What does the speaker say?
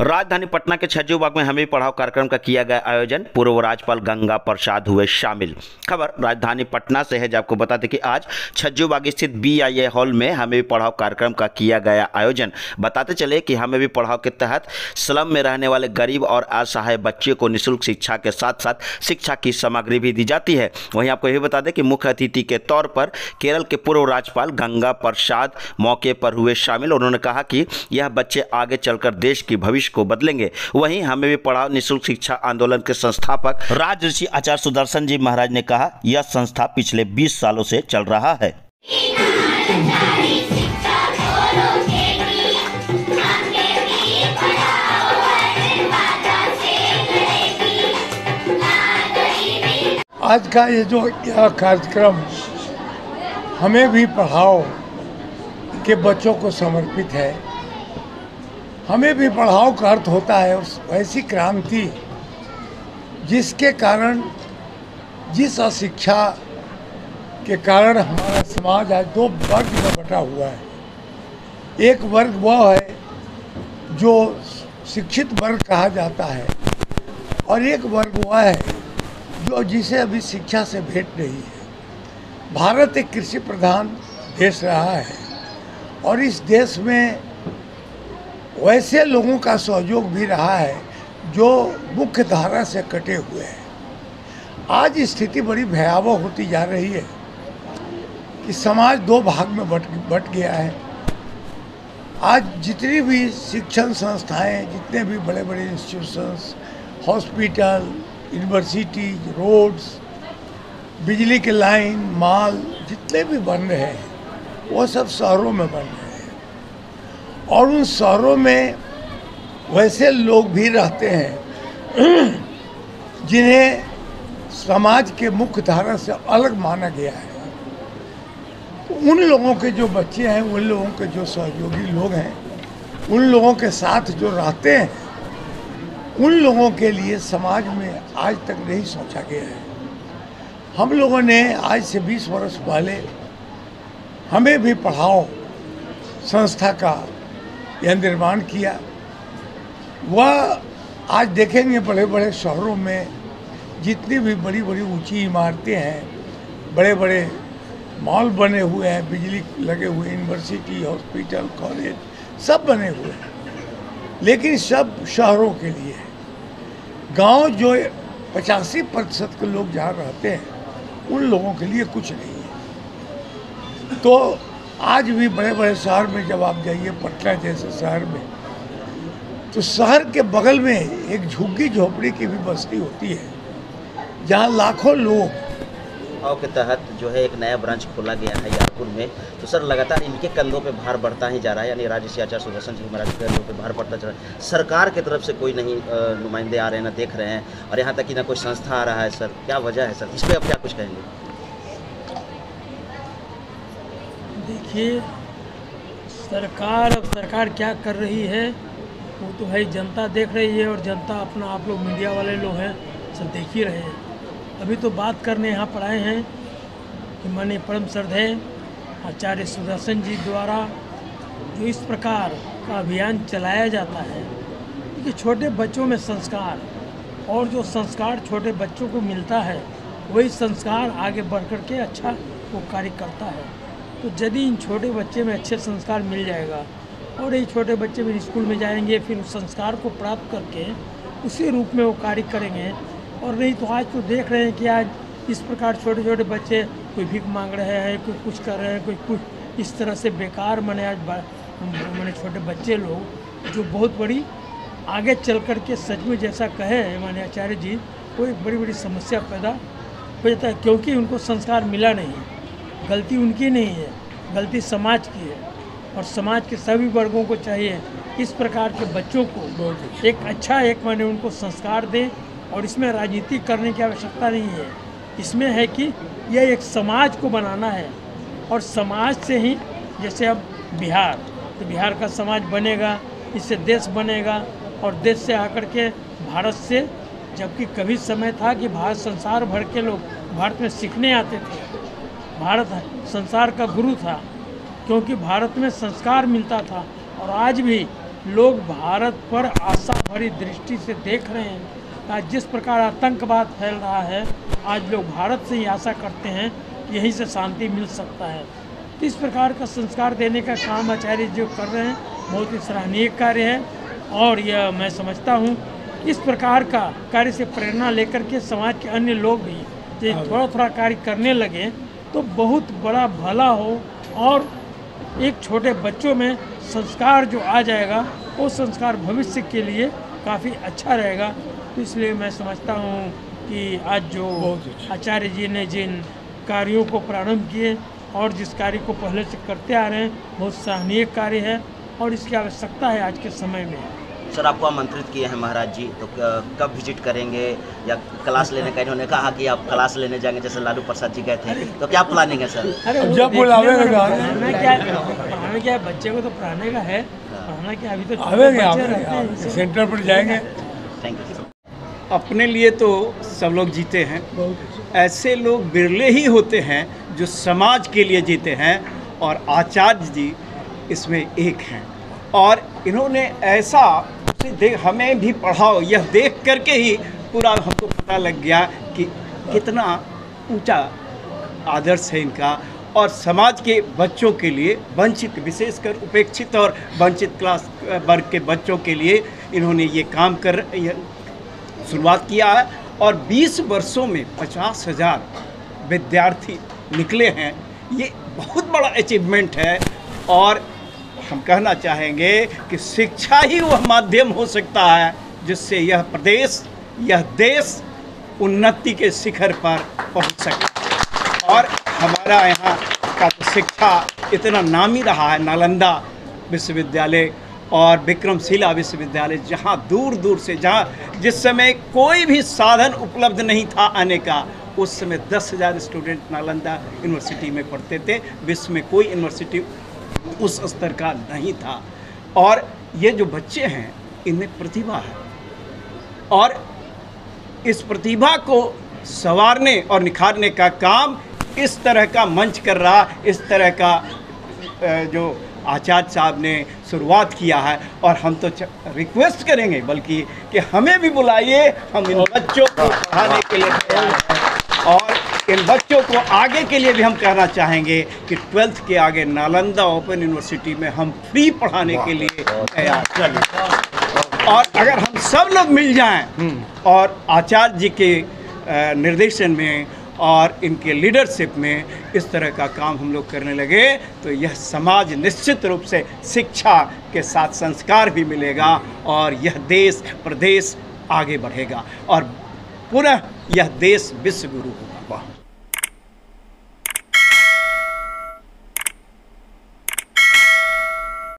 राजधानी पटना के छज्जू बाग में हमें पढ़ाओ कार्यक्रम का किया गया आयोजन। पूर्व राज्यपाल गंगा प्रसाद हुए शामिल। खबर राजधानी पटना से है। जब आपको बता दें कि आज छज्जू बाग स्थित BIA हॉल में हमें पढ़ाओ कार्यक्रम का किया गया आयोजन। बताते चले कि हमें भी पढ़ाओ के तहत स्लम में रहने वाले गरीब और असहाय बच्चे को निःशुल्क शिक्षा के साथ साथ शिक्षा की सामग्री भी दी जाती है। वहीं आपको यह बता दें कि मुख्य अतिथि के तौर पर केरल के पूर्व राज्यपाल गंगा प्रसाद मौके पर हुए शामिल। उन्होंने कहा कि यह बच्चे आगे चलकर देश की भविष्य को बदलेंगे। वहीं हमें भी पढ़ाओ निःशुल्क शिक्षा आंदोलन के संस्थापक राजऋषि आचार्य सुदर्शन जी महाराज ने कहा, यह संस्था पिछले 20 सालों से चल रहा है। आज का ये जो यह कार्यक्रम हमें भी पढ़ाओ के बच्चों को समर्पित है। हमें भी पढ़ाओ का अर्थ होता है उस ऐसी क्रांति जिसके कारण, जिस अशिक्षा के कारण हमारा समाज आज दो वर्ग में बटा हुआ है। एक वर्ग वह है जो शिक्षित वर्ग कहा जाता है और एक वर्ग वह है जो जिसे अभी शिक्षा से भेंट नहीं है। भारत एक कृषि प्रधान देश रहा है और इस देश में वैसे लोगों का सहयोग भी रहा है जो मुख्य धारा से कटे हुए हैं। आज स्थिति बड़ी भयावह होती जा रही है कि समाज दो भाग में बट गया है। आज जितनी भी शिक्षण संस्थाएं, जितने भी बड़े बड़े इंस्टीट्यूशंस, हॉस्पिटल, यूनिवर्सिटी, रोड्स, बिजली के लाइन, माल जितने भी बन रहे हैं वो सब शहरों में बन रहे हैं और उन शहरों में वैसे लोग भी रहते हैं जिन्हें समाज के मुख्य धारा से अलग माना गया है। उन लोगों के जो बच्चे हैं, उन लोगों के जो सहयोगी लोग हैं, उन लोगों के साथ जो रहते हैं, उन लोगों के लिए समाज में आज तक नहीं सोचा गया है। हम लोगों ने आज से 20 वर्ष पहले हमें भी पढ़ाओ संस्था का यह निर्माण किया। वह आज देखेंगे बड़े बड़े शहरों में जितनी भी बड़ी बड़ी ऊंची इमारतें हैं, बड़े बड़े मॉल बने हुए हैं, बिजली लगे हुए, यूनिवर्सिटी, हॉस्पिटल, कॉलेज सब बने हुए हैं, लेकिन सब शहरों के लिए है। गांव जो 85% के लोग जहाँ रहते हैं उन लोगों के लिए कुछ नहीं है। तो आज भी बड़े बड़े शहर में जब आप जाइए, पटना जैसे शहर में, तो शहर के बगल में एक झुग्गी झोपड़ी की भी बस्ती होती है जहाँ लाखों लोग के तहत जो है एक नया ब्रांच खोला गया है यारपुर में। तो सर लगातार इनके कंधों पे भार बढ़ता ही जा रहा है, यानी राजऋषि आचार्य सुदर्शन जी महाराज के कंधों पे भार बढ़ता जा रहा है। सरकार की तरफ से कोई नहीं नुमाइंदे आ रहे हैं, ना देख रहे हैं, और यहाँ तक कि ना कोई संस्था आ रहा है। सर क्या वजह है सर, इस पर आप क्या कुछ कहेंगे? देखिए, सरकार क्या कर रही है वो तो है, जनता देख रही है और जनता अपना, आप लोग मीडिया वाले लोग हैं, सब देख ही रहे हैं। अभी तो बात करने यहाँ पर आए हैं कि माननीय परम श्रद्धेय आचार्य सुदर्शन जी द्वारा जो इस प्रकार का अभियान चलाया जाता है कि छोटे बच्चों में संस्कार, और जो संस्कार छोटे बच्चों को मिलता है वही संस्कार आगे बढ़ कर के अच्छा वो कार्य करता है। तो यदि इन छोटे बच्चे में अच्छे संस्कार मिल जाएगा और ये छोटे बच्चे भी स्कूल में जाएंगे, फिर उस संस्कार को प्राप्त करके उसी रूप में वो कार्य करेंगे। और नहीं तो आज तो देख रहे हैं कि आज इस प्रकार छोटे छोटे बच्चे कोई भीख मांग रहे हैं, कोई कुछ कर रहे हैं, कोई कुछ इस तरह से बेकार मने आज मैंने छोटे बच्चे लोग जो बहुत बड़ी आगे चल कर के सच में जैसा कहे माननीय आचार्य जी, वो एक बड़ी बड़ी समस्या पैदा हो जाता है, क्योंकि उनको संस्कार मिला नहीं। गलती उनकी नहीं है, गलती समाज की है और समाज के सभी वर्गों को चाहिए इस प्रकार के बच्चों को एक अच्छा माने उनको संस्कार दें। और इसमें राजनीति करने की आवश्यकता नहीं है, इसमें है कि यह एक समाज को बनाना है और समाज से ही, जैसे अब बिहार, तो बिहार का समाज बनेगा, इससे देश बनेगा और देश से आकर के भारत से, जबकि कभी समय था कि भारत संसार भर के लोग भारत में सीखने आते थे। भारत संसार का गुरु था क्योंकि भारत में संस्कार मिलता था। और आज भी लोग भारत पर आशा भरी दृष्टि से देख रहे हैं। आज जिस प्रकार आतंकवाद फैल रहा है, आज लोग भारत से ही आशा करते हैं यहीं से शांति मिल सकता है। इस प्रकार का संस्कार देने का काम आचार्य जो कर रहे हैं बहुत ही सराहनीय कार्य है। और यह मैं समझता हूँ इस प्रकार का कार्य से प्रेरणा लेकर के समाज के अन्य लोग भी यदि थोड़ा थोड़ा कार्य करने लगे तो बहुत बड़ा भला हो, और एक छोटे बच्चों में संस्कार जो आ जाएगा वो संस्कार भविष्य के लिए काफ़ी अच्छा रहेगा। तो इसलिए मैं समझता हूँ कि आज जो आचार्य जी ने जिन कार्यों को प्रारंभ किए और जिस कार्य को पहले से करते आ रहे हैं बहुत सराहनीय कार्य है और इसकी आवश्यकता है आज के समय में। सर, आपको आमंत्रित किए हैं महाराज जी, तो कब विजिट करेंगे या क्लास लेने का? इन्होंने कहा कि आप क्लास लेने जाएंगे, जैसे लालू प्रसाद जी गए थे, तो क्या प्लानिंग है सर? अरे जब बुलावेगा पढ़ाना क्या है, बच्चे को तो पढ़ाने का है, पढ़ाना क्या अभी तो आवेंगे सेंटर पर जाएंगे। Thank you sir. अपने लिए तो सब लोग जीते हैं, ऐसे लोग बिरले ही होते हैं जो समाज के लिए जीते हैं, और आचार्य जी इसमें एक हैं। और इन्होंने ऐसा हमें भी पढ़ाओ, यह देख करके ही पूरा हमको पता लग गया कि कितना ऊंचा आदर्श है इनका, और समाज के बच्चों के लिए, वंचित विशेषकर उपेक्षित और वंचित क्लास वर्ग के बच्चों के लिए इन्होंने ये काम शुरुआत किया है। और 20 वर्षों में 50,000 विद्यार्थी निकले हैं, ये बहुत बड़ा अचीवमेंट है। और हम कहना चाहेंगे कि शिक्षा ही वह माध्यम हो सकता है जिससे यह प्रदेश, यह देश उन्नति के शिखर पर पहुंच सके। और हमारा यहाँ का तो शिक्षा इतना नामी रहा है, नालंदा विश्वविद्यालय और विक्रमशिला विश्वविद्यालय, जहाँ दूर दूर से, जहाँ जिस समय कोई भी साधन उपलब्ध नहीं था आने का, उस समय 10,000 स्टूडेंट नालंदा यूनिवर्सिटी में पढ़ते थे। विश्व में कोई यूनिवर्सिटी उस स्तर का नहीं था। और ये जो बच्चे हैं इनमें प्रतिभा है, और इस प्रतिभा को संवारने और निखारने का काम इस तरह का मंच कर रहा, इस तरह का जो आचार्य साहब ने शुरुआत किया है। और हम तो रिक्वेस्ट करेंगे बल्कि कि हमें भी बुलाइए, हम इन बच्चों को पढ़ाने के लिए तैयार हैं। और इन बच्चों को आगे के लिए भी हम कहना चाहेंगे कि 12th के आगे नालंदा ओपन यूनिवर्सिटी में हम फ्री पढ़ाने के लिए तैयार हैं। और अगर हम सब लोग मिल जाएं और आचार्य जी के निर्देशन में और इनके लीडरशिप में इस तरह का काम हम लोग करने लगे, तो यह समाज निश्चित रूप से शिक्षा के साथ संस्कार भी मिलेगा, और यह देश प्रदेश आगे बढ़ेगा, और पुनः यह देश विश्व गुरु होगा।